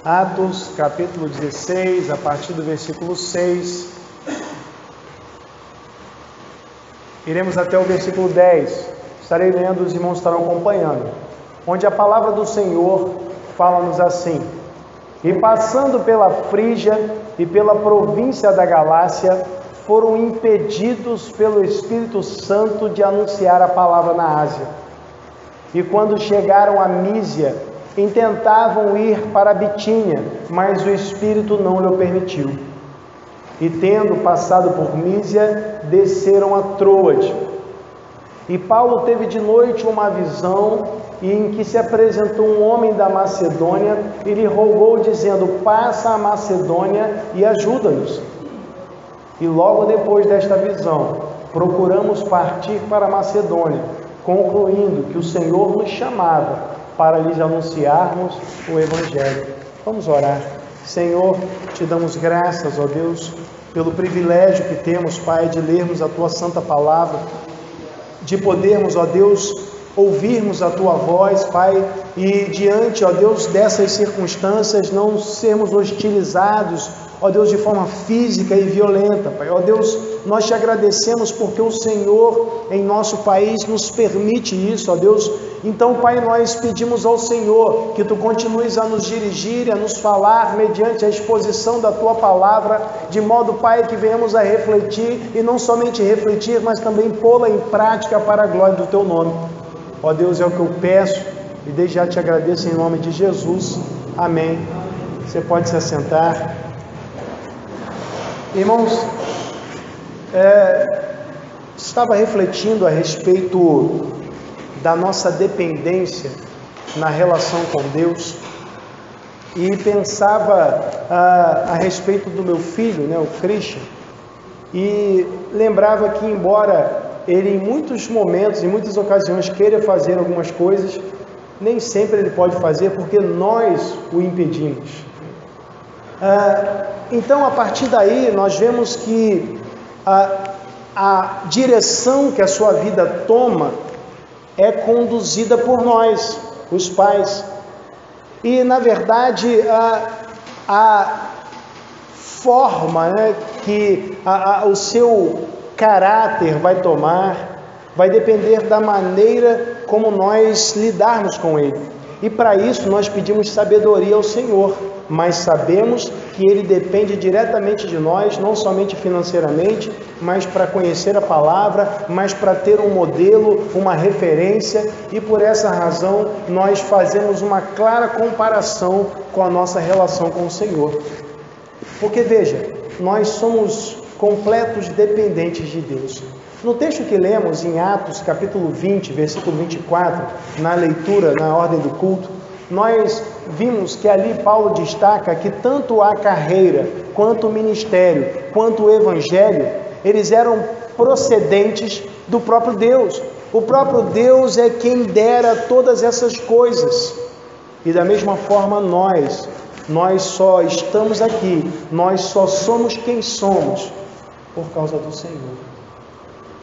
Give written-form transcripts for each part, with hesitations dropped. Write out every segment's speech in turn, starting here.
Atos, capítulo 16, a partir do versículo 6. Iremos até o versículo 10. Estarei lendo, os irmãos estarão acompanhando. Onde a palavra do Senhor fala-nos assim: E passando pela Frígia e pela província da Galácia, foram impedidos pelo Espírito Santo de anunciar a palavra na Ásia. E quando chegaram a Mísia, intentavam ir para a Bitínia, mas o Espírito não lhe permitiu. E tendo passado por Mísia, desceram a Troade. E Paulo teve de noite uma visão, em que se apresentou um homem da Macedônia e lhe rogou, dizendo: passa a Macedônia e ajuda-nos. E logo depois desta visão, procuramos partir para a Macedônia, concluindo que o Senhor nos chamava para lhes anunciarmos o Evangelho. Vamos orar. Senhor, te damos graças, ó Deus, pelo privilégio que temos, Pai, de lermos a Tua Santa Palavra, de podermos, ó Deus, ouvirmos a Tua voz, Pai, e diante, ó Deus, dessas circunstâncias, não sermos hostilizados, ó Deus, de forma física e violenta, Pai. Ó Deus, nós te agradecemos porque o Senhor em nosso país nos permite isso, ó Deus. Então, Pai, nós pedimos ao Senhor que Tu continues a nos dirigir, a nos falar mediante a exposição da Tua Palavra, de modo, Pai, que venhamos a refletir, e não somente refletir, mas também pô-la em prática para a glória do Teu nome. Ó Deus, é o que eu peço e desde já te agradeço em nome de Jesus. Amém. Você pode se assentar. Irmãos, estava refletindo a respeito da nossa dependência na relação com Deus e pensava a respeito do meu filho, o Christian, e lembrava que, embora ele em muitos momentos, em muitas ocasiões queira fazer algumas coisas, nem sempre ele pode fazer porque nós o impedimos. Então, a partir daí, nós vemos que a direção que a sua vida toma é conduzida por nós, os pais. E, na verdade, a forma que o seu caráter vai tomar vai depender da maneira como nós lidarmos com ele. E para isso nós pedimos sabedoria ao Senhor, mas sabemos que Ele depende diretamente de nós, não somente financeiramente, mas para conhecer a palavra, mas para ter um modelo, uma referência, e por essa razão nós fazemos uma clara comparação com a nossa relação com o Senhor. Porque veja, nós somos completos dependentes de Deus. No texto que lemos em Atos, capítulo 20, versículo 24, na leitura, na ordem do culto, nós vimos que ali Paulo destaca que tanto a carreira, quanto o ministério, quanto o evangelho, eles eram procedentes do próprio Deus. O próprio Deus é quem dera todas essas coisas. E da mesma forma nós só estamos aqui, nós só somos quem somos por causa do Senhor.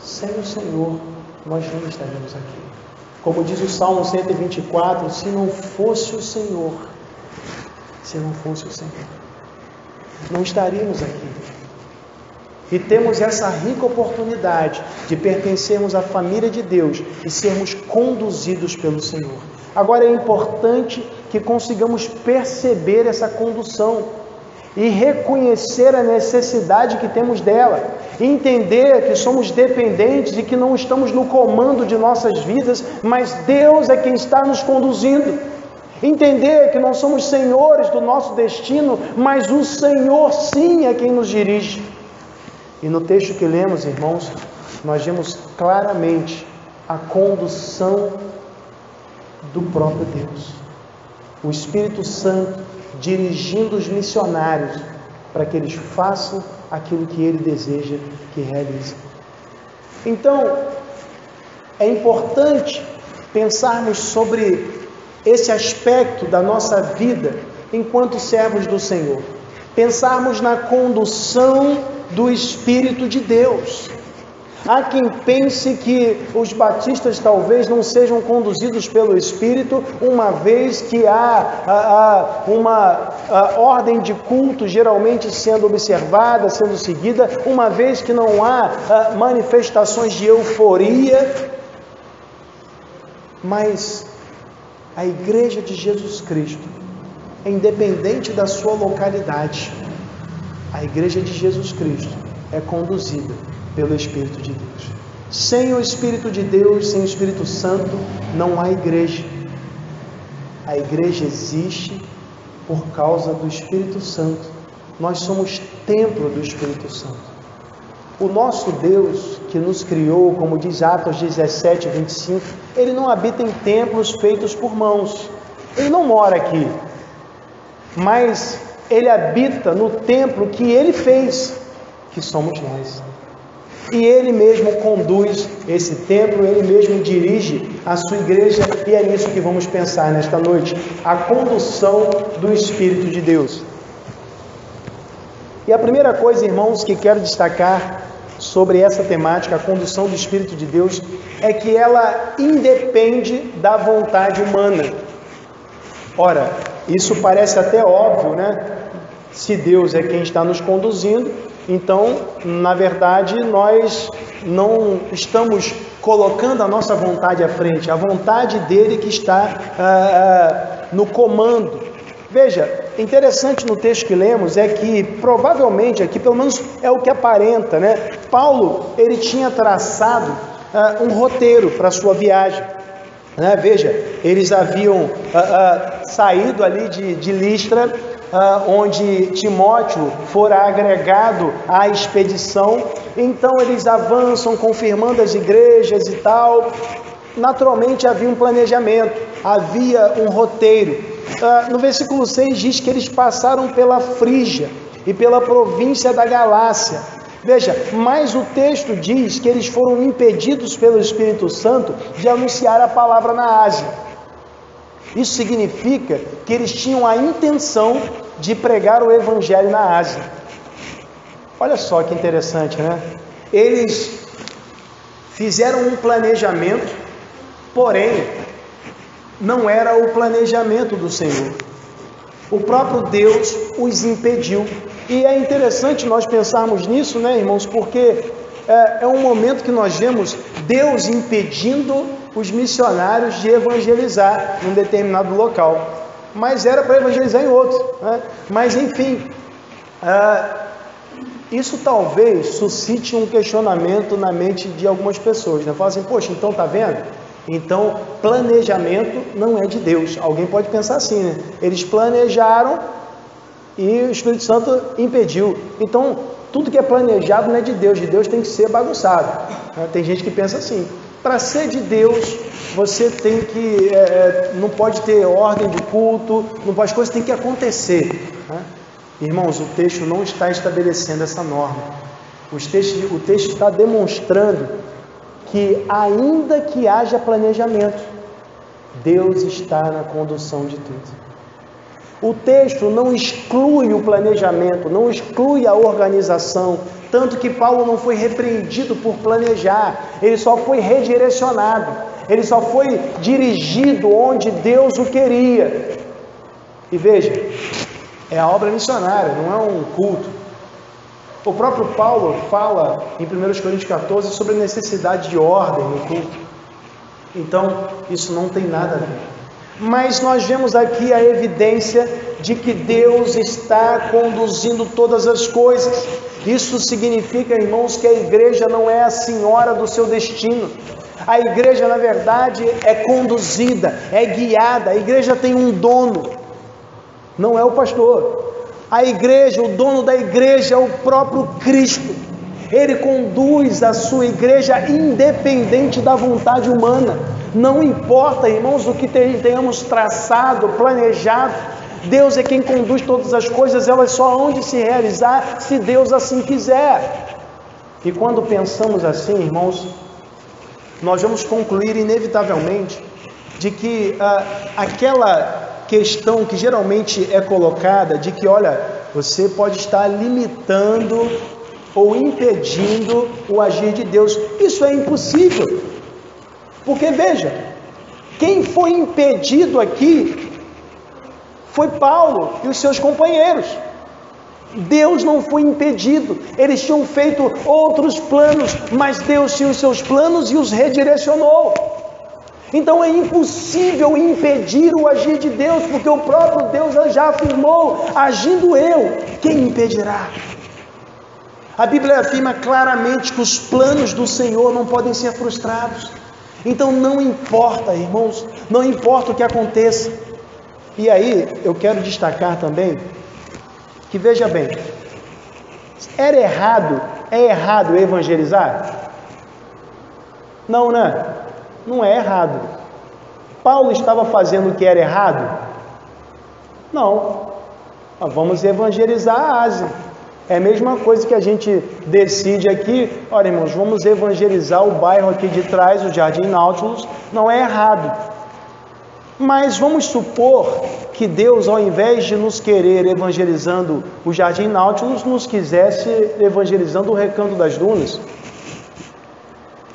Sem o Senhor, nós não estaríamos aqui. Como diz o Salmo 124, se não fosse o Senhor, não estaríamos aqui. E temos essa rica oportunidade de pertencermos à família de Deus e sermos conduzidos pelo Senhor. Agora é importante que consigamos perceber essa condução e reconhecer a necessidade que temos dela, entender que somos dependentes e que não estamos no comando de nossas vidas, mas Deus é quem está nos conduzindo. Entender que não somos senhores do nosso destino, mas o Senhor sim é quem nos dirige. E no texto que lemos, irmãos, nós vemos claramente a condução do próprio Deus. O Espírito Santo dirigindo os missionários para que eles façam aquilo que Ele deseja que realizem. Então, é importante pensarmos sobre esse aspecto da nossa vida enquanto servos do Senhor. Pensarmos na condução do Espírito de Deus. Há quem pense que os batistas talvez não sejam conduzidos pelo Espírito, uma vez que há uma ordem de culto geralmente sendo observada, sendo seguida, uma vez que não há manifestações de euforia. Mas a Igreja de Jesus Cristo, independente da sua localidade, a Igreja de Jesus Cristo é conduzida pelo Espírito de Deus. Sem o Espírito de Deus, sem o Espírito Santo, não há igreja. A igreja existe por causa do Espírito Santo. Nós somos templo do Espírito Santo. O nosso Deus, que nos criou, como diz Atos 17, 25, Ele não habita em templos feitos por mãos. Ele não mora aqui. Mas Ele habita no templo que Ele fez, que somos nós. E Ele mesmo conduz esse templo, Ele mesmo dirige a sua igreja, e é nisso que vamos pensar nesta noite, a condução do Espírito de Deus. E a primeira coisa, irmãos, que quero destacar sobre essa temática, a condução do Espírito de Deus, é que ela independe da vontade humana. Ora, isso parece até óbvio, né? Se Deus é quem está nos conduzindo, então, na verdade, nós não estamos colocando a nossa vontade à frente, a vontade dele que está no comando. Veja, interessante no texto que lemos é que provavelmente, aqui pelo menos é o que aparenta, né? Paulo, ele tinha traçado um roteiro para a sua viagem. Né? Veja, eles haviam saído ali de Listra, onde Timóteo fora agregado à expedição. Então eles avançam, confirmando as igrejas e tal. Naturalmente havia um planejamento, havia um roteiro. No versículo 6 diz que eles passaram pela Frígia e pela província da Galácia. Veja, mas o texto diz que eles foram impedidos pelo Espírito Santo de anunciar a palavra na Ásia. Isso significa que eles tinham a intenção de pregar o Evangelho na Ásia. Olha só que interessante, né? Eles fizeram um planejamento, porém, não era o planejamento do Senhor. O próprio Deus os impediu. E é interessante nós pensarmos nisso, né, irmãos? Porque é um momento que nós vemos Deus impedindo os missionários de evangelizar num determinado local. Mas era para evangelizar em outro, né? Mas enfim, isso talvez suscite um questionamento na mente de algumas pessoas, né? Fala assim, poxa, então tá vendo? Então planejamento não é de Deus. Alguém pode pensar assim, né? Eles planejaram e o Espírito Santo impediu. Então tudo que é planejado não é de Deus tem que ser bagunçado, né? Tem gente que pensa assim. Para ser de Deus, você tem que, não pode ter ordem de culto, não pode, as coisas têm que acontecer, né? Irmãos, o texto não está estabelecendo essa norma. O texto está demonstrando que ainda que haja planejamento, Deus está na condução de tudo. O texto não exclui o planejamento, não exclui a organização, tanto que Paulo não foi repreendido por planejar, ele só foi redirecionado, ele só foi dirigido onde Deus o queria. E veja, é a obra missionária, não é um culto. O próprio Paulo fala em 1 Coríntios 14 sobre a necessidade de ordem no culto. Então, isso não tem nada a ver. Mas nós vemos aqui a evidência de que Deus está conduzindo todas as coisas. Isso significa, irmãos, que a igreja não é a senhora do seu destino. A igreja, na verdade, é conduzida, é guiada. A igreja tem um dono, não é o pastor. A igreja, o dono da igreja é o próprio Cristo. Ele conduz a sua igreja independente da vontade humana. Não importa, irmãos, o que tenhamos traçado, planejado, Deus é quem conduz todas as coisas, elas só hão de se realizar se Deus assim quiser. E quando pensamos assim, irmãos, nós vamos concluir inevitavelmente de que aquela questão que geralmente é colocada, de que, olha, você pode estar limitando ou impedindo o agir de Deus. Isso é impossível. Porque veja, quem foi impedido aqui foi Paulo e os seus companheiros. Deus não foi impedido. Eles tinham feito outros planos, mas Deus tinha os seus planos e os redirecionou. Então é impossível impedir o agir de Deus, porque o próprio Deus já afirmou: agindo eu, quem impedirá? A Bíblia afirma claramente que os planos do Senhor não podem ser frustrados. Então não importa, irmãos, não importa o que aconteça. E aí eu quero destacar também que, veja bem, é errado evangelizar? Não, né? Não é errado. Paulo estava fazendo o que era errado? Não. Vamos evangelizar a Ásia. É a mesma coisa que a gente decide aqui: olha, irmãos, vamos evangelizar o bairro aqui de trás, o Jardim Nautilus. Não é errado. Mas vamos supor que Deus, ao invés de nos querer evangelizando o Jardim Nautilus, nos quisesse evangelizando o Recanto das Dunas.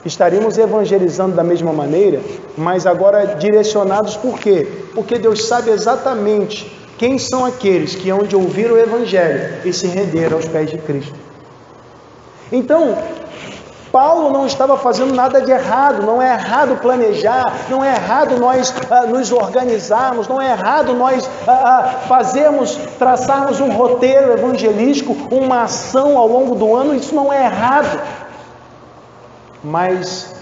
Estaríamos evangelizando da mesma maneira, mas agora direcionados por quê? Porque Deus sabe exatamente quem são aqueles que hão de ouvir o Evangelho e se render aos pés de Cristo. Então, Paulo não estava fazendo nada de errado. Não é errado planejar, não é errado nós nos organizarmos, não é errado nós traçarmos um roteiro evangelístico, uma ação ao longo do ano. Isso não é errado. Mas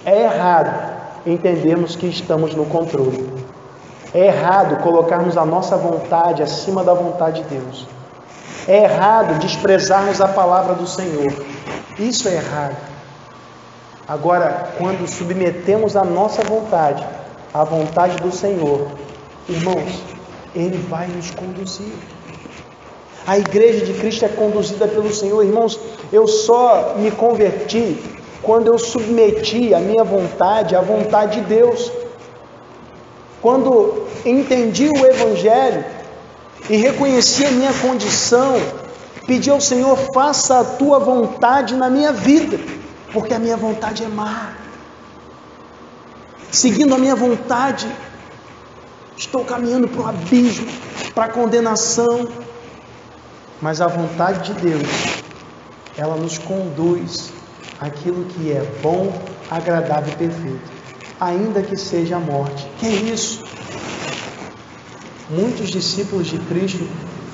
é errado entendermos que estamos no controle. É errado colocarmos a nossa vontade acima da vontade de Deus. É errado desprezarmos a palavra do Senhor. Isso é errado. Agora, quando submetemos a nossa vontade à vontade do Senhor, irmãos, Ele vai nos conduzir. A igreja de Cristo é conduzida pelo Senhor. Irmãos, eu só me converti quando eu submeti a minha vontade à vontade de Deus. Quando entendi o Evangelho e reconheci a minha condição, pedi ao Senhor: faça a tua vontade na minha vida, porque a minha vontade é má. Seguindo a minha vontade, estou caminhando para o abismo, para a condenação. Mas a vontade de Deus, ela nos conduz àquilo que é bom, agradável e perfeito, ainda que seja a morte. Que é isso? Muitos discípulos de Cristo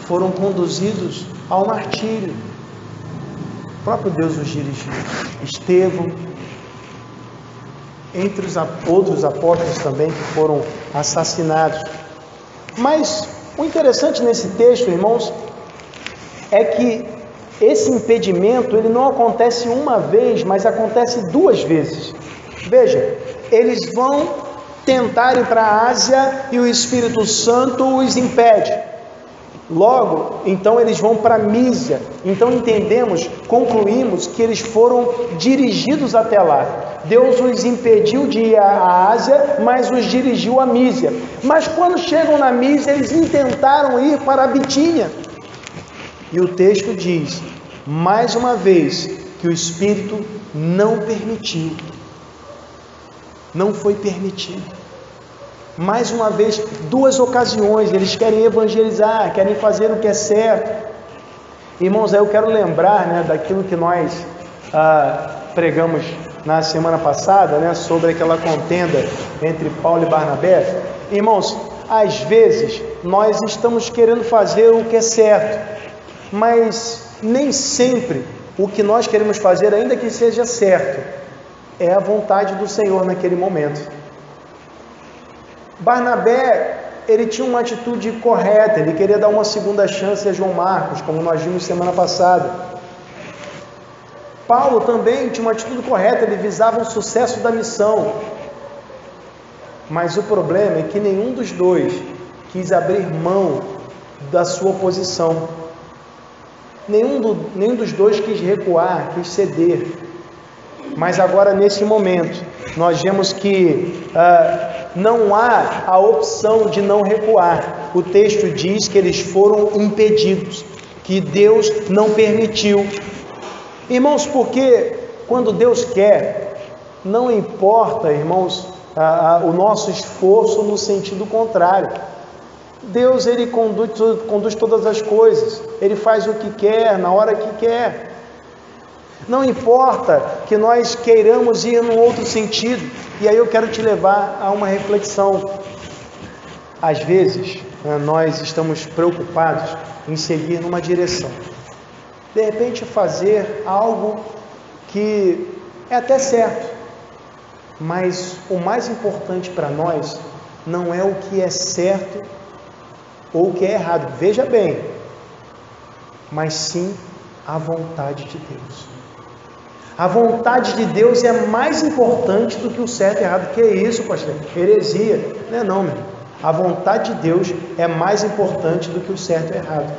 foram conduzidos ao martírio. O próprio Deus os dirigiu. Estevão, entre os outros apóstolos também que foram assassinados. Mas o interessante nesse texto, irmãos, é que esse impedimento, ele não acontece uma vez, mas acontece duas vezes. Veja, eles vão tentar ir para a Ásia e o Espírito Santo os impede. Logo, então eles vão para Mísia. Então concluímos que eles foram dirigidos até lá. Deus os impediu de ir à Ásia, mas os dirigiu a Mísia. Mas quando chegam na Mísia, eles intentaram ir para a Bitínia. E o texto diz, mais uma vez, que o Espírito não permitiu. Não foi permitido. Mais uma vez, duas ocasiões, eles querem evangelizar, querem fazer o que é certo. Irmãos, aí eu quero lembrar daquilo que nós pregamos na semana passada, sobre aquela contenda entre Paulo e Barnabé. Irmãos, às vezes nós estamos querendo fazer o que é certo, mas nem sempre o que nós queremos fazer, ainda que seja certo, é a vontade do Senhor naquele momento. Barnabé, ele tinha uma atitude correta, ele queria dar uma segunda chance a João Marcos, como nós vimos semana passada. Paulo também tinha uma atitude correta, ele visava o sucesso da missão. Mas o problema é que nenhum dos dois quis abrir mão da sua posição. Nenhum dos dois quis recuar, quis ceder. Mas agora, nesse momento, nós vemos que não há a opção de não recuar. O texto diz que eles foram impedidos, que Deus não permitiu. Irmãos, porque quando Deus quer, não importa, irmãos, o nosso esforço no sentido contrário. Deus, Ele conduz todas as coisas, Ele faz o que quer, na hora que quer. Não importa que nós queiramos ir num outro sentido. E aí eu quero te levar a uma reflexão. Às vezes, nós estamos preocupados em seguir numa direção. De repente, fazer algo que é até certo. Mas o mais importante para nós não é o que é certo ou o que é errado. Veja bem. Mas sim a vontade de Deus. A vontade de Deus é mais importante do que o certo e errado. Que é isso, pastor? Heresia. Não é não, meu. A vontade de Deus é mais importante do que o certo e errado.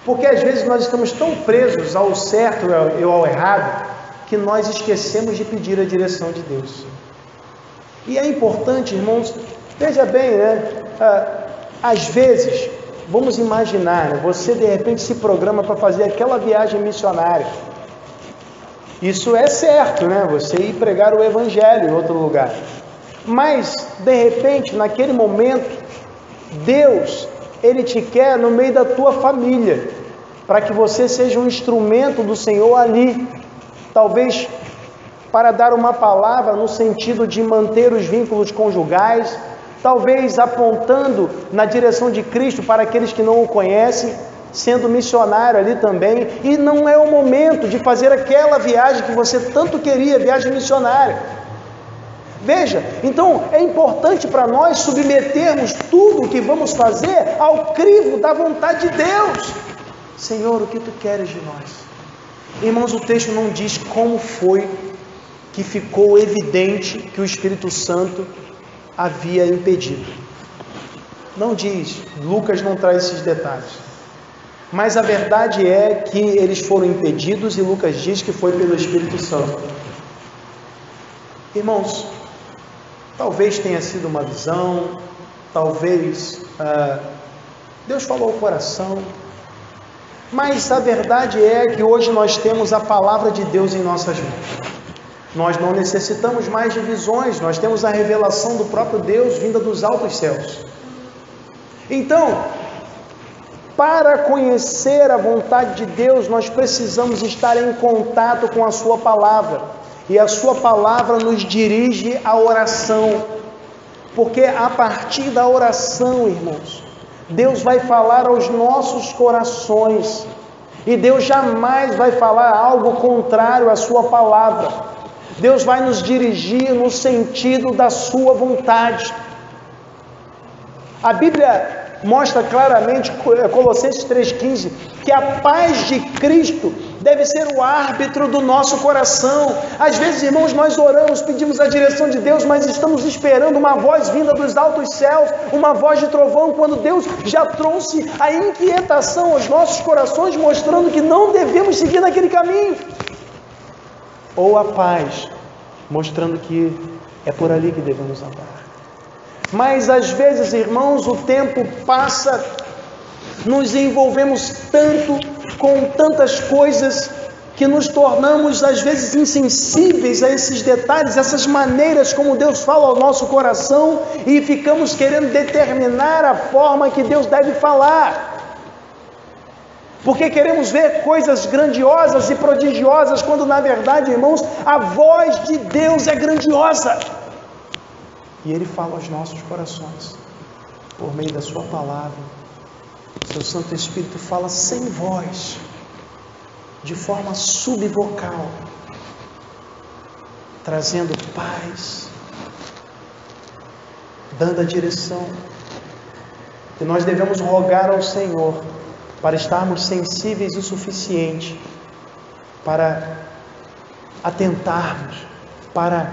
Porque às vezes nós estamos tão presos ao certo e ao errado que nós esquecemos de pedir a direção de Deus. E é importante, irmãos, veja bem, às vezes, vamos imaginar, você de repente se programa para fazer aquela viagem missionária. Isso é certo, você ir pregar o Evangelho em outro lugar. Mas, de repente, naquele momento, Deus, Ele te quer no meio da tua família, para que você seja um instrumento do Senhor ali, talvez para dar uma palavra no sentido de manter os vínculos conjugais, talvez apontando na direção de Cristo para aqueles que não o conhecem, sendo missionário ali também. E não é o momento de fazer aquela viagem que você tanto queria, viagem missionária. Veja, então é importante para nós submetermos tudo o que vamos fazer ao crivo da vontade de Deus. Senhor, o que Tu queres de nós? Irmãos, o texto não diz como foi que ficou evidente que o Espírito Santo havia impedido. Não diz, Lucas não traz esses detalhes. Mas a verdade é que eles foram impedidos e Lucas diz que foi pelo Espírito Santo. Irmãos, talvez tenha sido uma visão, talvez Deus falou ao coração, mas a verdade é que hoje nós temos a palavra de Deus em nossas mãos. Nós não necessitamos mais de visões, nós temos a revelação do próprio Deus vinda dos altos céus. Então, para conhecer a vontade de Deus, nós precisamos estar em contato com a sua palavra. E a sua palavra nos dirige à oração. Porque a partir da oração, irmãos, Deus vai falar aos nossos corações. E Deus jamais vai falar algo contrário à sua palavra. Deus vai nos dirigir no sentido da sua vontade. A Bíblia mostra claramente, Colossenses 3,15, que a paz de Cristo deve ser o árbitro do nosso coração. Às vezes, irmãos, nós oramos, pedimos a direção de Deus, mas estamos esperando uma voz vinda dos altos céus, uma voz de trovão, quando Deus já trouxe a inquietação aos nossos corações, mostrando que não devemos seguir naquele caminho. Ou a paz, mostrando que é por ali que devemos andar. Mas às vezes, irmãos, o tempo passa, nos envolvemos tanto com tantas coisas que nos tornamos às vezes insensíveis a esses detalhes, essas maneiras como Deus fala ao nosso coração, e ficamos querendo determinar a forma que Deus deve falar. Porque queremos ver coisas grandiosas e prodigiosas, quando na verdade, irmãos, a voz de Deus é grandiosa. E Ele fala aos nossos corações, por meio da sua palavra. Seu Santo Espírito fala sem voz, de forma subvocal, trazendo paz, dando a direção. E nós devemos rogar ao Senhor, para estarmos sensíveis o suficiente, para atentarmos, para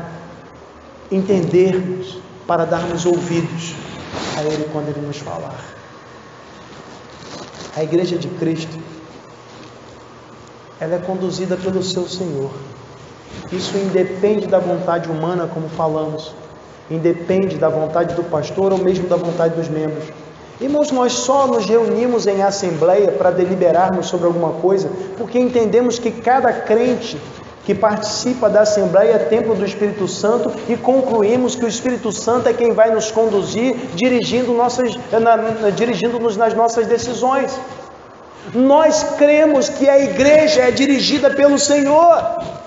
entendermos, para darmos ouvidos a Ele quando Ele nos falar. A Igreja de Cristo, ela é conduzida pelo seu Senhor. Isso independe da vontade humana, como falamos, independe da vontade do pastor ou mesmo da vontade dos membros. Irmãos, nós só nos reunimos em assembleia para deliberarmos sobre alguma coisa, porque entendemos que cada crente que participa da assembleia é templo do Espírito Santo e concluímos que o Espírito Santo é quem vai nos conduzir, dirigindo-nos nas nossas decisões. Nós cremos que a igreja é dirigida pelo Senhor.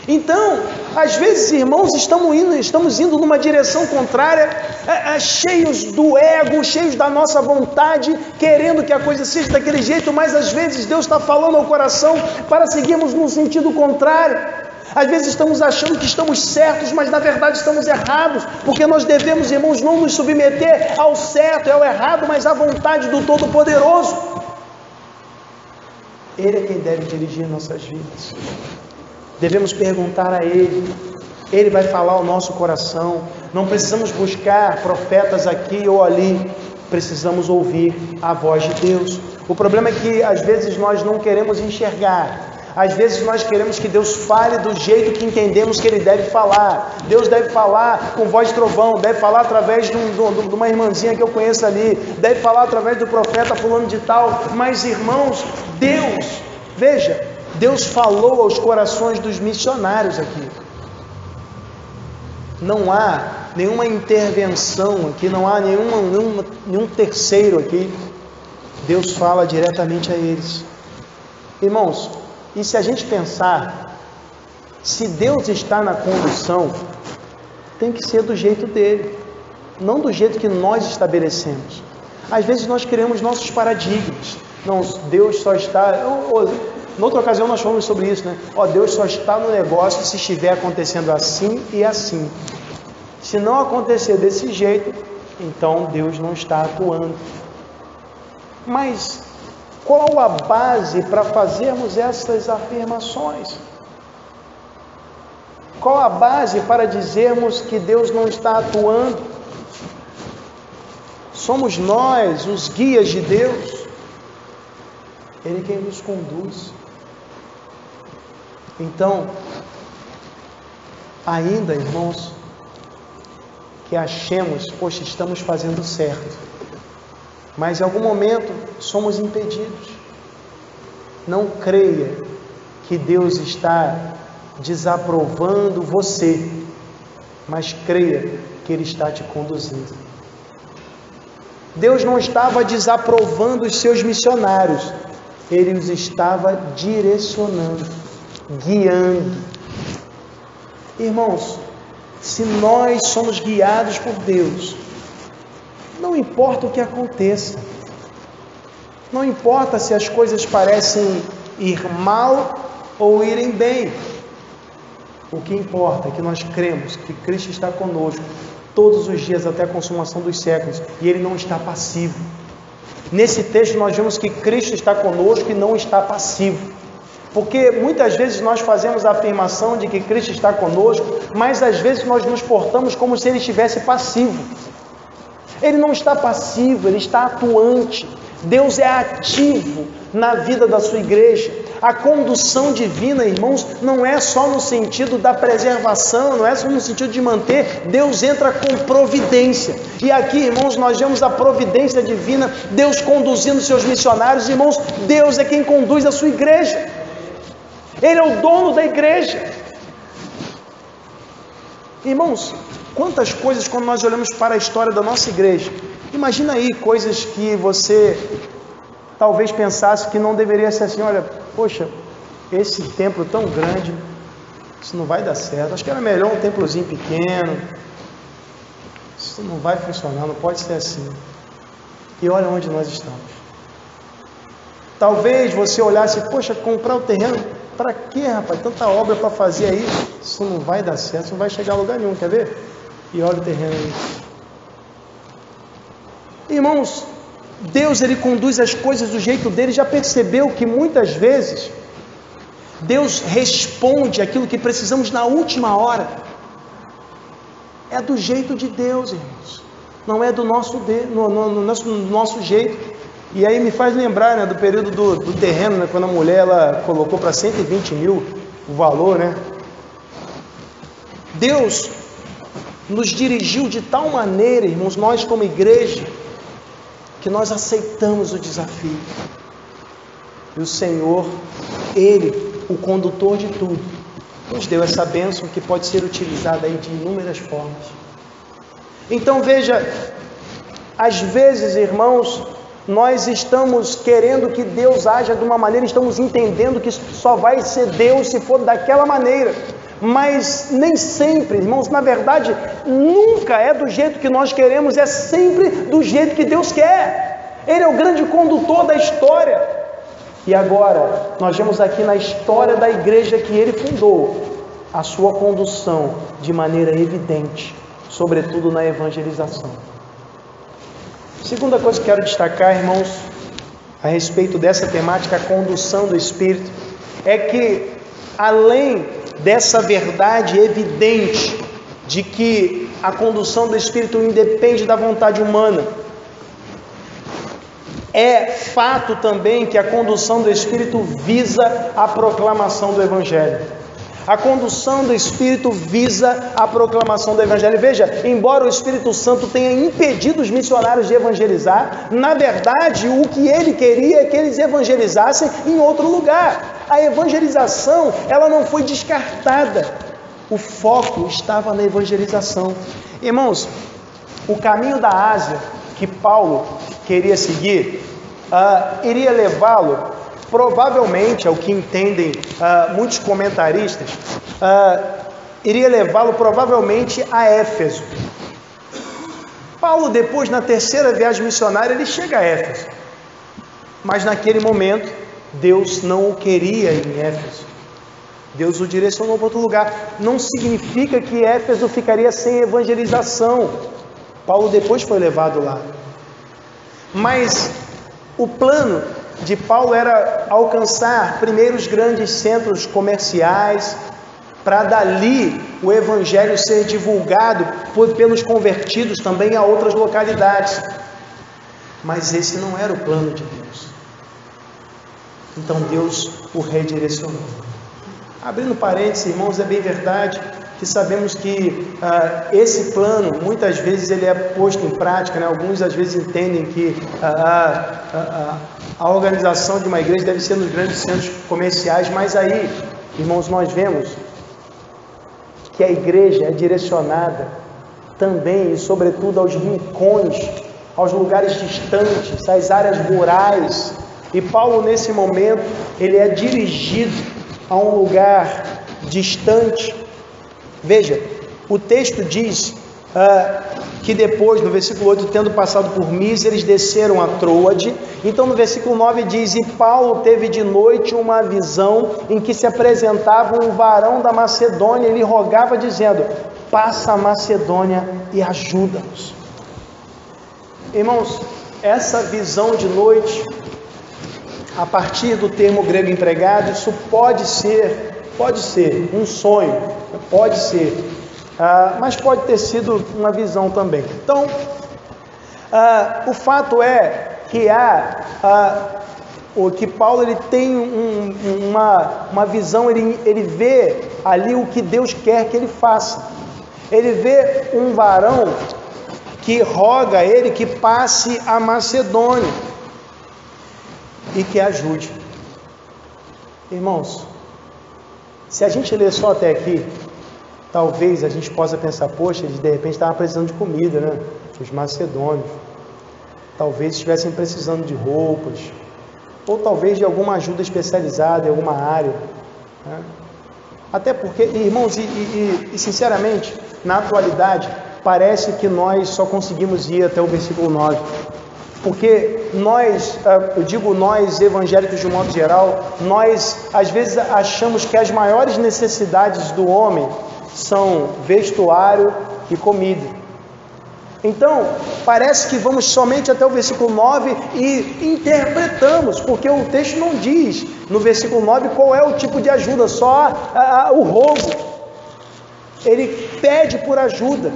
Então, às vezes, irmãos, estamos indo numa direção contrária, cheios do ego, cheios da nossa vontade, querendo que a coisa seja daquele jeito, mas às vezes Deus está falando ao coração para seguirmos num sentido contrário. Às vezes estamos achando que estamos certos, mas na verdade estamos errados, porque nós devemos, irmãos, não nos submeter ao certo e ao errado, mas à vontade do Todo-Poderoso. Ele é quem deve dirigir nossas vidas. Devemos perguntar a Ele. Ele vai falar ao nosso coração. Não precisamos buscar profetas aqui ou ali. Precisamos ouvir a voz de Deus. O problema é que às vezes nós não queremos enxergar. Às vezes nós queremos que Deus fale do jeito que entendemos que Ele deve falar. Deus deve falar com voz de trovão, deve falar através de uma irmãzinha que eu conheço ali, deve falar através do profeta fulano de tal. Mas, irmãos, Deus falou aos corações dos missionários aqui. Não há nenhuma intervenção aqui, não há nenhum terceiro aqui. Deus fala diretamente a eles. Irmãos, e se a gente pensar, se Deus está na condução, tem que ser do jeito dele, não do jeito que nós estabelecemos. Às vezes nós criamos nossos paradigmas. Não, Deus só está... Noutra ocasião nós falamos sobre isso, né? Deus só está no negócio se estiver acontecendo assim e assim. Se não acontecer desse jeito, então Deus não está atuando. Mas qual a base para fazermos essas afirmações? Qual a base para dizermos que Deus não está atuando? Somos nós os guias de Deus. Ele é quem nos conduz. Então, ainda, irmãos, que achemos, poxa, estamos fazendo certo, mas em algum momento somos impedidos. Não creia que Deus está desaprovando você, mas creia que Ele está te conduzindo. Deus não estava desaprovando os seus missionários, Ele os estava direcionando, guiando. Irmãos, se nós somos guiados por Deus, não importa o que aconteça, não importa se as coisas parecem ir mal ou irem bem, o que importa é que nós cremos que Cristo está conosco todos os dias até a consumação dos séculos, e Ele não está passivo. Nesse texto nós vemos que Cristo está conosco e não está passivo, porque muitas vezes nós fazemos a afirmação de que Cristo está conosco, mas às vezes nós nos portamos como se Ele estivesse passivo. Ele não está passivo, Ele está atuante. Deus é ativo na vida da sua igreja. A condução divina, irmãos, não é só no sentido da preservação, não é só no sentido de manter. Deus entra com providência. E aqui, irmãos, nós vemos a providência divina, Deus conduzindo seus missionários. Irmãos, Deus é quem conduz a sua igreja. Ele é o dono da igreja. Irmãos, quantas coisas quando nós olhamos para a história da nossa igreja, imagina aí coisas que você talvez pensasse que não deveria ser assim. Olha, poxa, esse templo tão grande, isso não vai dar certo, acho que era melhor um templozinho pequeno, isso não vai funcionar, não pode ser assim. E olha onde nós estamos. Talvez você olhasse, poxa, comprar o terreno, para quê, rapaz, tanta obra para fazer aí, isso não vai dar certo, isso não vai chegar a lugar nenhum, quer ver? E olha o terreno aí. Irmãos, Deus, Ele conduz as coisas do jeito dele. Já percebeu que muitas vezes Deus responde aquilo que precisamos na última hora? É do jeito de Deus, irmãos, não é do nosso jeito. E aí me faz lembrar, né, do período do terreno, né, quando a mulher ela colocou para 120 mil o valor, né? Deus nos dirigiu de tal maneira, irmãos, nós como igreja, que nós aceitamos o desafio. E o Senhor, Ele, o condutor de tudo, nos deu essa bênção que pode ser utilizada aí de inúmeras formas. Então veja, às vezes, irmãos, nós estamos querendo que Deus haja de uma maneira, estamos entendendo que só vai ser Deus se for daquela maneira, mas nem sempre, irmãos, na verdade, nunca é do jeito que nós queremos, é sempre do jeito que Deus quer. Ele é o grande condutor da história. E agora, nós vemos aqui na história da igreja que Ele fundou, a sua condução de maneira evidente, sobretudo na evangelização. Segunda coisa que quero destacar, irmãos, a respeito dessa temática, a condução do Espírito, é que além dessa verdade evidente de que a condução do Espírito independe da vontade humana, é fato também que a condução do Espírito visa a proclamação do Evangelho. A condução do Espírito visa a proclamação do Evangelho. Veja, embora o Espírito Santo tenha impedido os missionários de evangelizar, na verdade, o que ele queria é que eles evangelizassem em outro lugar. A evangelização, ela não foi descartada. O foco estava na evangelização. Irmãos, o caminho da Ásia que Paulo queria seguir, iria levá-lo, provavelmente, ao que entendem muitos comentaristas, iria levá-lo provavelmente a Éfeso. Paulo, depois, na terceira viagem missionária, ele chega a Éfeso, mas naquele momento Deus não o queria em Éfeso. Deus o direcionou para outro lugar. Não significa que Éfeso ficaria sem evangelização. Paulo depois foi levado lá, mas o plano de Paulo era alcançar primeiro os grandes centros comerciais, para dali o Evangelho ser divulgado pelos convertidos também a outras localidades. Mas esse não era o plano de Deus. Então Deus o redirecionou. Abrindo parênteses, irmãos, é bem verdade que sabemos que esse plano, muitas vezes ele é posto em prática, né? Alguns às vezes entendem que a organização de uma igreja deve ser nos grandes centros comerciais, mas aí, irmãos, nós vemos que a igreja é direcionada também e sobretudo aos rincões, aos lugares distantes, às áreas rurais. E Paulo, nesse momento, ele é dirigido a um lugar distante. Veja, o texto diz que depois, no versículo 8, tendo passado por Mísia, eles desceram a Troade. Então no versículo 9 diz: e Paulo teve de noite uma visão em que se apresentava um varão da Macedônia e lhe rogava dizendo: passa a Macedônia e ajuda-nos. Irmãos, essa visão de noite, a partir do termo grego empregado, isso pode ser um sonho, pode ser, mas pode ter sido uma visão também. Então, o fato é que que Paulo ele tem uma visão, ele vê ali o que Deus quer que ele faça. Ele vê um varão que roga a ele que passe a Macedônia e que ajude. Irmãos, se a gente ler só até aqui, talvez a gente possa pensar: poxa, eles de repente estavam precisando de comida, né? Os macedônios talvez estivessem precisando de roupas, ou talvez de alguma ajuda especializada em alguma área, né? Até porque, irmãos, e sinceramente, na atualidade, parece que nós só conseguimos ir até o versículo 9, porque nós, eu digo nós evangélicos de um modo geral, nós às vezes achamos que as maiores necessidades do homem são vestuário e comida. Então, parece que vamos somente até o versículo 9 e interpretamos, porque o texto não diz no versículo 9 qual é o tipo de ajuda, só o rogo. Ele pede por ajuda.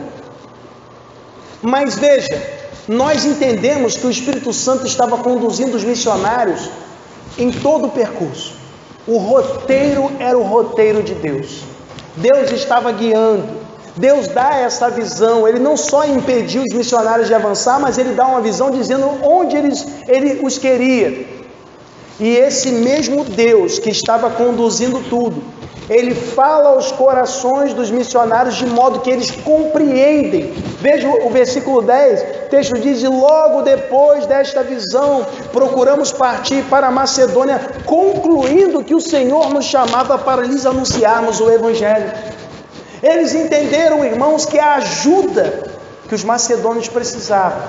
Mas veja, nós entendemos que o Espírito Santo estava conduzindo os missionários em todo o percurso. O roteiro era o roteiro de Deus. Deus estava guiando. Deus dá essa visão. Ele não só impediu os missionários de avançar, mas Ele dá uma visão dizendo onde Ele os queria. E esse mesmo Deus que estava conduzindo tudo, Ele fala aos corações dos missionários de modo que eles compreendem. Veja o versículo 10, o texto diz: e logo depois desta visão, procuramos partir para a Macedônia, concluindo que o Senhor nos chamava para lhes anunciarmos o Evangelho. Eles entenderam, irmãos, que a ajuda que os macedônios precisavam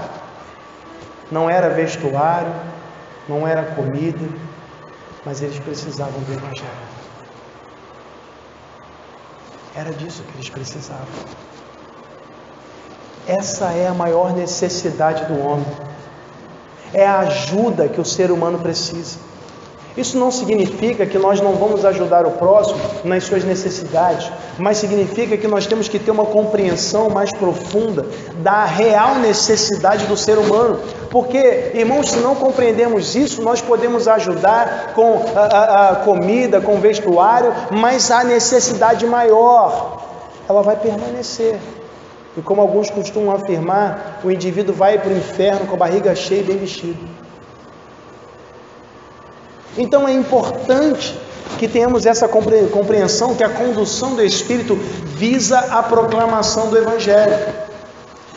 não era vestuário, não era comida, mas eles precisavam do Evangelho. Era disso que eles precisavam. Essa é a maior necessidade do homem. É a ajuda que o ser humano precisa. Isso não significa que nós não vamos ajudar o próximo nas suas necessidades, mas significa que nós temos que ter uma compreensão mais profunda da real necessidade do ser humano. Porque, irmãos, se não compreendermos isso, nós podemos ajudar com a comida, com vestuário, mas a necessidade maior, ela vai permanecer. E como alguns costumam afirmar, o indivíduo vai para o inferno com a barriga cheia e bem vestido. Então é importante que tenhamos essa compreensão que a condução do Espírito visa a proclamação do Evangelho.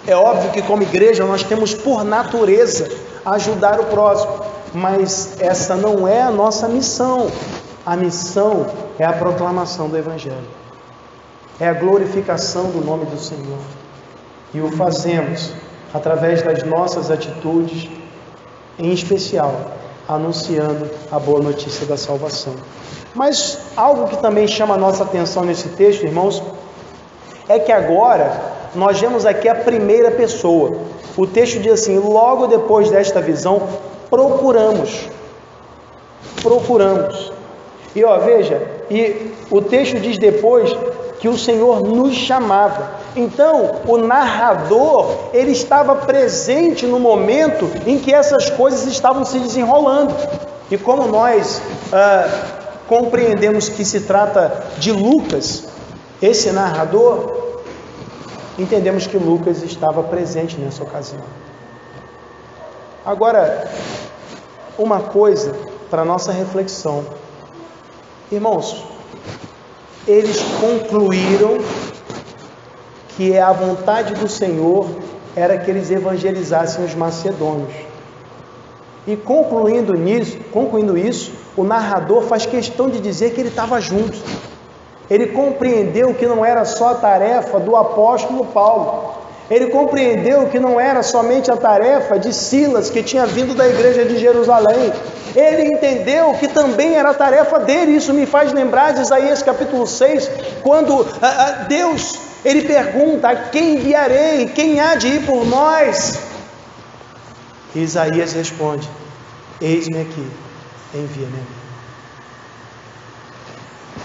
É óbvio que como igreja nós temos por natureza ajudar o próximo, mas essa não é a nossa missão. A missão é a proclamação do Evangelho. É a glorificação do nome do Senhor. E o fazemos através das nossas atitudes, em especial anunciando a boa notícia da salvação. Mas algo que também chama a nossa atenção nesse texto, irmãos, é que agora nós vemos aqui a primeira pessoa. O texto diz assim: logo depois desta visão, procuramos. E veja, e o texto diz depois que o Senhor nos chamava. Então, o narrador, ele estava presente no momento em que essas coisas estavam se desenrolando. E como nós compreendemos que se trata de Lucas, esse narrador, entendemos que Lucas estava presente nessa ocasião. Agora, uma coisa para nossa reflexão. Irmãos, eles concluíram que a vontade do Senhor era que eles evangelizassem os macedônios. E concluindo isso, o narrador faz questão de dizer que ele estava junto. Ele compreendeu que não era só a tarefa do apóstolo Paulo. Ele compreendeu que não era somente a tarefa de Silas, que tinha vindo da igreja de Jerusalém. Ele entendeu que também era a tarefa dele. Isso me faz lembrar de Isaías capítulo 6, quando Deus, ele pergunta: a quem enviarei? Quem há de ir por nós? E Isaías responde: eis-me aqui, envia-me a mim.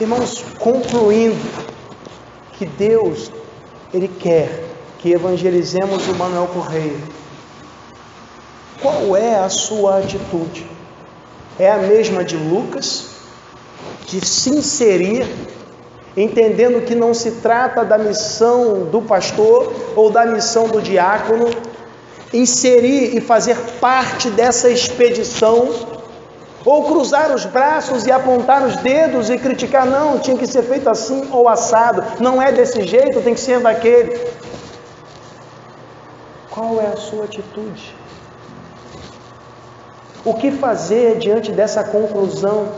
Irmãos, concluindo que Deus, ele quer que evangelizemos o Manuel Correia, qual é a sua atitude? É a mesma de Lucas, de se inserir, entendendo que não se trata da missão do pastor ou da missão do diácono, inserir e fazer parte dessa expedição, ou cruzar os braços e apontar os dedos e criticar: não, tinha que ser feito assim ou assado, não é desse jeito, tem que ser daquele. Qual é a sua atitude? O que fazer diante dessa conclusão?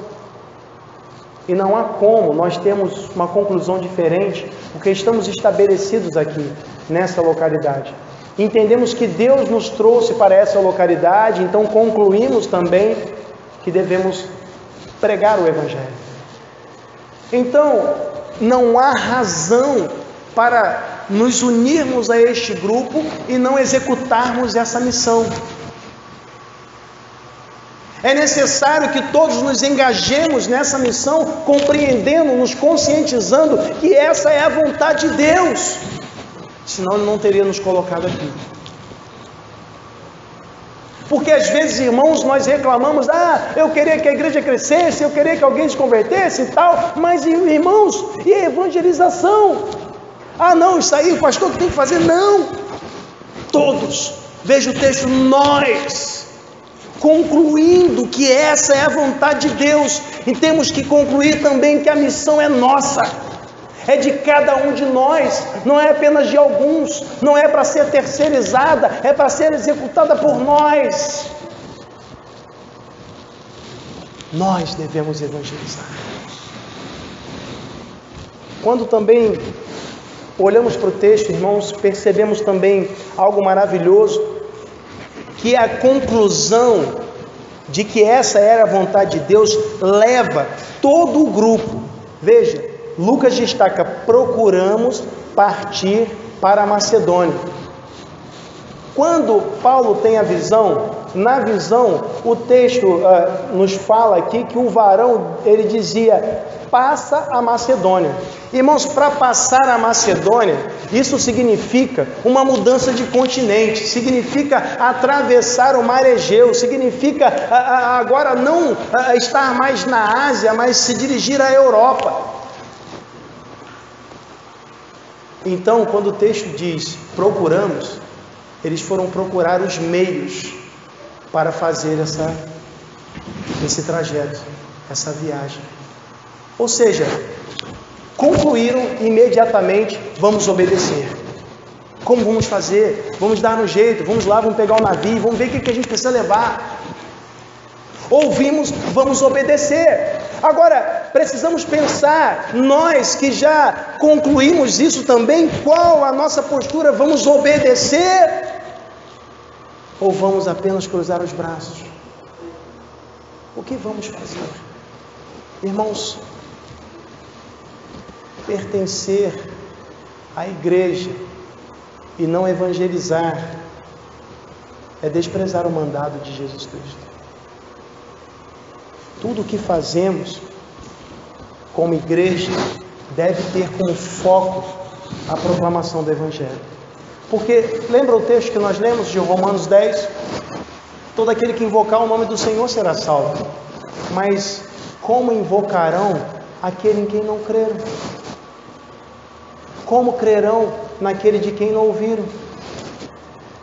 E não há como nós termos uma conclusão diferente, porque estamos estabelecidos aqui, nessa localidade. Entendemos que Deus nos trouxe para essa localidade, então concluímos também que devemos pregar o Evangelho. Então, não há razão para nos unirmos a este grupo e não executarmos essa missão. É necessário que todos nos engajemos nessa missão, compreendendo, nos conscientizando que essa é a vontade de Deus. Senão Ele não teria nos colocado aqui. Porque às vezes, irmãos, nós reclamamos: eu queria que a igreja crescesse, eu queria que alguém se convertesse e tal. Mas, irmãos, e a evangelização? Ah, não, isso aí o pastor que tem que fazer. Não, todos. Veja o texto, nós, concluindo que essa é a vontade de Deus, e temos que concluir também que a missão é nossa, é de cada um de nós, não é apenas de alguns, não é para ser terceirizada, é para ser executada por nós. Nós devemos evangelizar. Quando também olhamos para o texto, irmãos, percebemos também algo maravilhoso, que a conclusão de que essa era a vontade de Deus leva todo o grupo. Veja, Lucas destaca: procuramos partir para a Macedônia. Quando Paulo tem a visão, na visão, o texto nos fala aqui que o varão, ele dizia: passa a Macedônia. Irmãos, para passar a Macedônia, isso significa uma mudança de continente, significa atravessar o mar Egeu, significa agora não estar mais na Ásia, mas se dirigir à Europa. Então, quando o texto diz procuramos, eles foram procurar os meios para fazer esse trajeto, essa viagem. Ou seja, concluíram imediatamente: vamos obedecer. Como vamos fazer? Vamos dar um jeito, vamos lá, vamos pegar o navio, vamos ver o que a gente precisa levar. Ouvimos, vamos obedecer. Agora, precisamos pensar, nós que já concluímos isso também, qual a nossa postura? Vamos obedecer? Ou vamos apenas cruzar os braços? O que vamos fazer? Irmãos, pertencer à igreja e não evangelizar é desprezar o mandado de Jesus Cristo. Tudo o que fazemos como igreja deve ter como foco a proclamação do Evangelho. Porque lembra o texto que nós lemos de Romanos 10? Todo aquele que invocar o nome do Senhor será salvo. Mas como invocarão aquele em quem não creram? Como crerão naquele de quem não ouviram?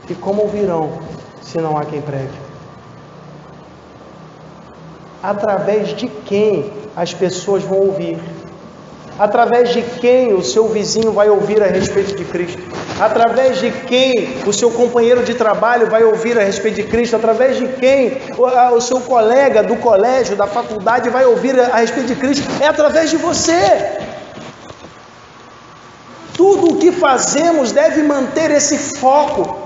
E como ouvirão se não há quem pregue? Através de quem as pessoas vão ouvir? Através de quem o seu vizinho vai ouvir a respeito de Cristo? Através de quem o seu companheiro de trabalho vai ouvir a respeito de Cristo? Através de quem o seu colega do colégio, da faculdade vai ouvir a respeito de Cristo? É através de você. Tudo o que fazemos deve manter esse foco,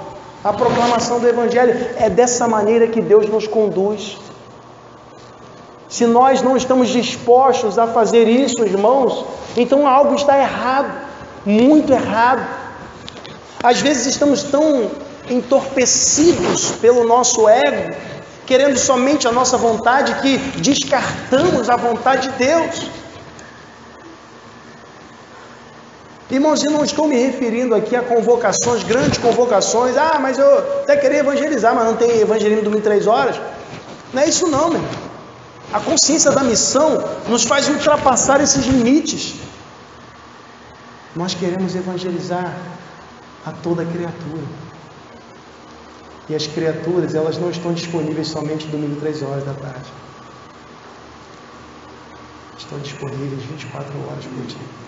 a proclamação do Evangelho. É dessa maneira que Deus nos conduz. Se nós não estamos dispostos a fazer isso, irmãos, então algo está errado, muito errado. Às vezes estamos tão entorpecidos pelo nosso ego, querendo somente a nossa vontade, que descartamos a vontade de Deus. Irmãos, eu não estou me referindo aqui a convocações, grandes convocações. Ah, mas eu até queria evangelizar, mas não tem evangelismo domingo 3 horas. Não é isso não, meu irmão. A consciência da missão nos faz ultrapassar esses limites. Nós queremos evangelizar a toda criatura. E as criaturas, elas não estão disponíveis somente domingo 3 horas da tarde. Estão disponíveis 24 horas por dia.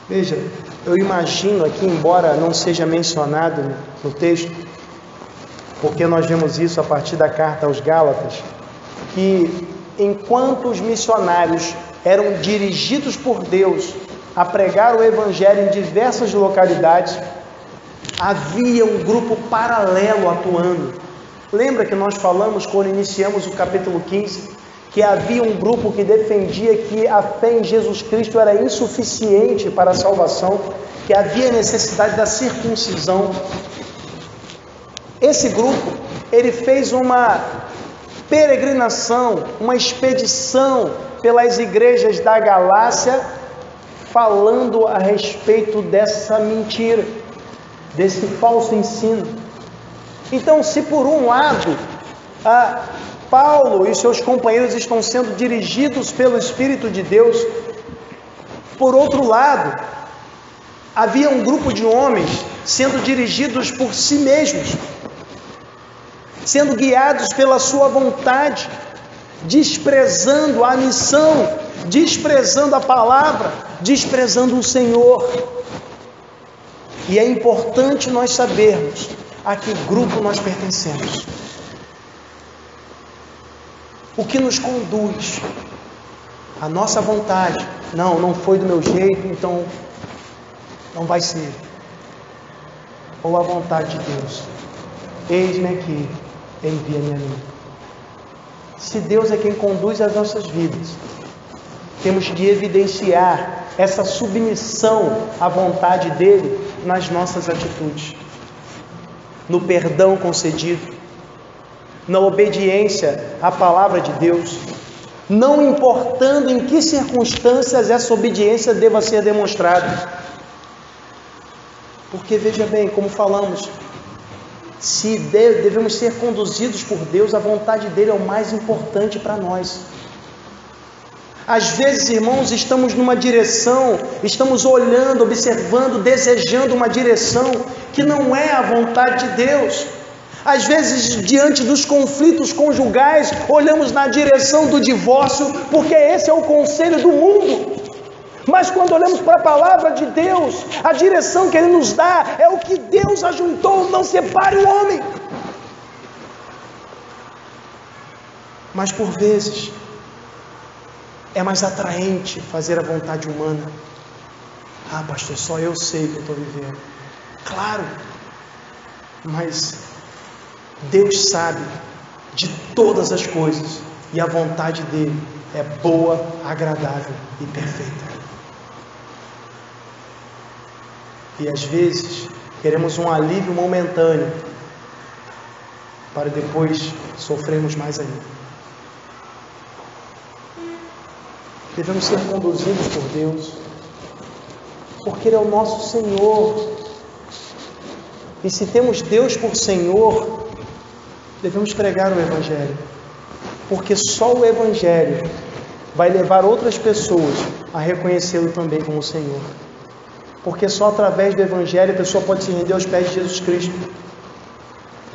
Veja, eu imagino aqui, embora não seja mencionado no texto, porque nós vemos isso a partir da carta aos Gálatas, que enquanto os missionários eram dirigidos por Deus a pregar o Evangelho em diversas localidades, havia um grupo paralelo atuando. Lembra que nós falamos quando iniciamos o capítulo 15, que havia um grupo que defendia que a fé em Jesus Cristo era insuficiente para a salvação, que havia necessidade da circuncisão. Esse grupo, ele fez uma peregrinação, uma expedição pelas igrejas da Galácia, falando a respeito dessa mentira, desse falso ensino. Então, se por um lado, Paulo e seus companheiros estão sendo dirigidos pelo Espírito de Deus Por outro lado, havia um grupo de homens sendo dirigidos por si mesmos, sendo guiados pela sua vontade, desprezando a missão, desprezando a palavra, desprezando o Senhor. E é importante nós sabermos a que grupo nós pertencemos. O que nos conduz? A nossa vontade. Não foi do meu jeito, então não vai ser. Ou a vontade de Deus. Eis-me aqui, envia-me a mim. Se Deus é quem conduz as nossas vidas, temos de evidenciar essa submissão à vontade dele nas nossas atitudes, no perdão concedido, na obediência à palavra de Deus, não importando em que circunstâncias essa obediência deva ser demonstrada. Porque veja bem, como falamos, se devemos ser conduzidos por Deus, a vontade dele é o mais importante para nós. Às vezes, irmãos, estamos numa direção, estamos olhando, observando, desejando uma direção que não é a vontade de Deus. Às vezes, diante dos conflitos conjugais, olhamos na direção do divórcio, porque esse é o conselho do mundo. Mas quando olhamos para a palavra de Deus, a direção que Ele nos dá é o que Deus ajuntou, não separe o homem. Mas por vezes, é mais atraente fazer a vontade humana. Ah, pastor, só eu sei o que eu estou vivendo. Claro, mas Deus sabe de todas as coisas, e a vontade dele é boa, agradável e perfeita. E às vezes queremos um alívio momentâneo, para depois sofrermos mais ainda. Devemos ser conduzidos por Deus, porque Ele é o nosso Senhor. E se temos Deus por Senhor, devemos pregar o Evangelho, porque só o Evangelho vai levar outras pessoas a reconhecê-lo também como Senhor. Porque só através do Evangelho a pessoa pode se render aos pés de Jesus Cristo.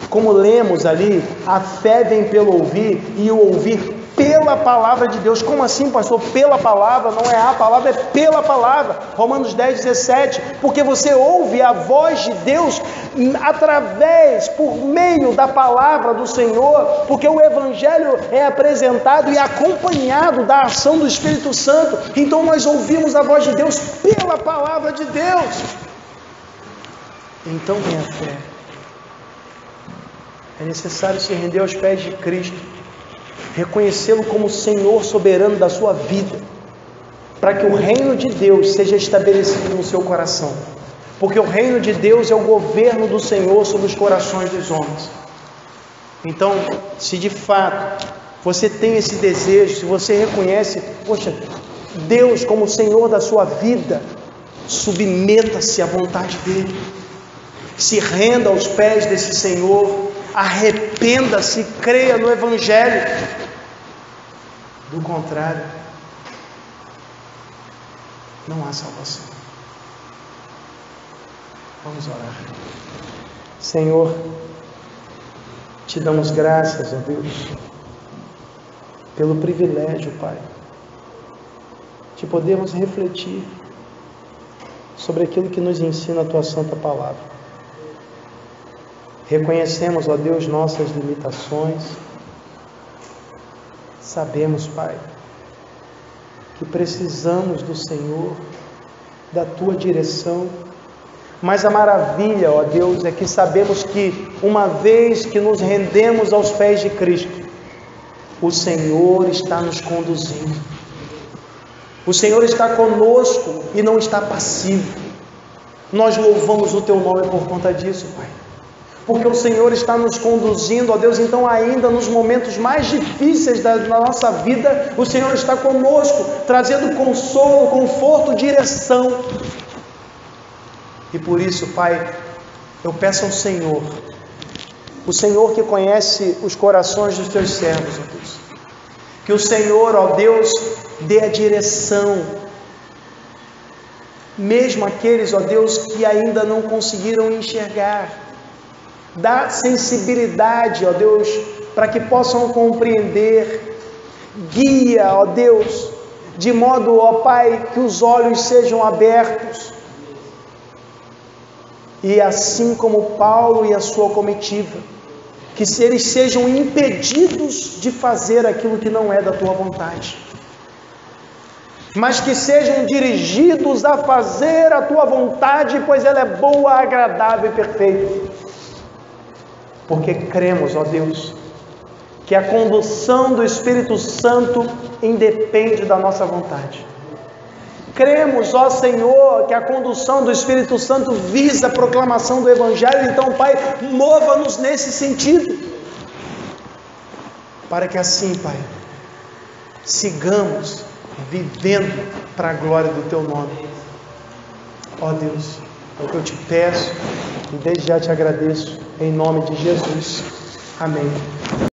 Como lemos ali, a fé vem pelo ouvir, e o ouvir pela palavra de Deus. Como assim, pastor? Pela palavra, não é a palavra, é pela palavra. Romanos 10, 17. Porque você ouve a voz de Deus através, por meio da palavra do Senhor, porque o Evangelho é apresentado e acompanhado da ação do Espírito Santo. Então nós ouvimos a voz de Deus pela palavra de Deus. Então vem a fé. É necessário se render aos pés de Cristo, reconhecê-lo como Senhor soberano da sua vida, para que o reino de Deus seja estabelecido no seu coração, porque o reino de Deus é o governo do Senhor sobre os corações dos homens. Então, se de fato você tem esse desejo, se você reconhece, poxa, Deus como Senhor da sua vida, submeta-se à vontade dele, se renda aos pés desse Senhor, arrependa-se, creia no Evangelho. Do contrário, não há salvação. Vamos orar. Senhor, te damos graças, ó Deus, pelo privilégio, Pai, de podermos refletir sobre aquilo que nos ensina a Tua Santa Palavra. Reconhecemos, ó Deus, nossas limitações. Sabemos, Pai, que precisamos do Senhor, da Tua direção. Mas a maravilha, ó Deus, é que sabemos que uma vez que nos rendemos aos pés de Cristo, o Senhor está nos conduzindo. O Senhor está conosco e não está passivo. Nós louvamos o Teu nome por conta disso, Pai. Porque o Senhor está nos conduzindo, ó Deus, então ainda nos momentos mais difíceis da nossa vida, o Senhor está conosco, trazendo consolo, conforto, direção. E por isso, Pai, eu peço ao Senhor, o Senhor que conhece os corações dos Teus servos, ó Deus, que o Senhor, ó Deus, dê a direção, mesmo aqueles, ó Deus, que ainda não conseguiram enxergar. Dá sensibilidade, ó Deus, para que possam compreender. Guia, ó Deus, de modo, ó Pai, que os olhos sejam abertos. E assim como Paulo e a sua comitiva, que eles sejam impedidos de fazer aquilo que não é da tua vontade, mas que sejam dirigidos a fazer a tua vontade, pois ela é boa, agradável e perfeita. Porque cremos, ó Deus, que a condução do Espírito Santo independe da nossa vontade. Cremos, ó Senhor, que a condução do Espírito Santo visa a proclamação do Evangelho. Então, Pai, mova-nos nesse sentido, para que assim, Pai, sigamos vivendo para a glória do Teu nome. Ó Deus, é o que eu te peço e desde já te agradeço, em nome de Jesus. Amém.